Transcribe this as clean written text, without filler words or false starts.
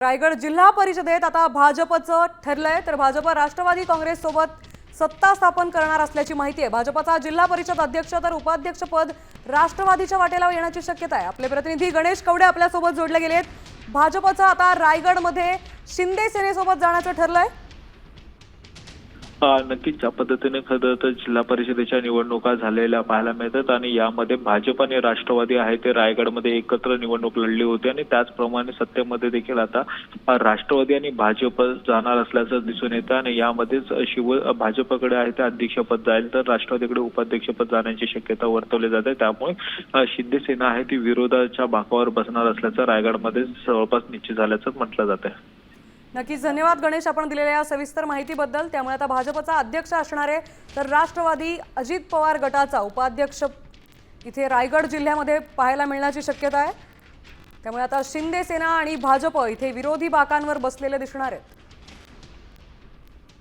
रायगड जिल्हा परिषदेत आता भाजपचं ठरलंय तर भाजप राष्ट्रवादी काँग्रेस सोबत सत्ता स्थापन करणार असल्याची माहिती आहे। भाजपचा जिल्हा परिषद अध्यक्ष तर उपाध्यक्ष पद राष्ट्रवादीच्या वाटेला येण्याची शक्यता आहे। आपले प्रतिनिधी गणेश कवडे आपल्या सोबत जोडले गेलेत। भाजपचं आता रायगडमध्ये शिंदे सेनेसोबत जाण्याचं ठरलंय। नक्कीच ज्या पद्धतीने खरं तर जिल्हा परिषदेच्या निवडणुका झालेल्या पाहायला मिळतात आणि यामध्ये भाजप आणि राष्ट्रवादी आहे ते रायगडमध्ये एकत्र निवडणूक लढली होती आणि त्याचप्रमाणे सत्तेमध्ये देखील आता राष्ट्रवादी आणि भाजप जाणार असल्याचं दिसून येतं आणि यामध्येच भाजपकडे आहे ते अध्यक्षपद जाईल तर राष्ट्रवादीकडे उपाध्यक्षपद जाण्याची शक्यता वर्तवली जाते। त्यामुळे शिंदे सेना आहे ती विरोधाच्या बाकावर बसणार असल्याचं रायगडमध्ये जवळपास निश्चित झाल्याचं म्हटलं जात आहे। नक्कीच धन्यवाद गणेश आपण दिलेल्या सविस्तर माहितीबद्दल। त्यामुळे आता भाजपचा अध्यक्ष असणार आहे तर राष्ट्रवादी अजित पवार गटाचा उपाध्यक्ष इथे रायगड जिल्ह्यामध्ये पाहायला मिळण्याची शक्यता आहे। त्यामुळे आता शिंदे सेना आणि भाजप इथे विरोधी बाकांवर बसलेले दिसणार आहेत।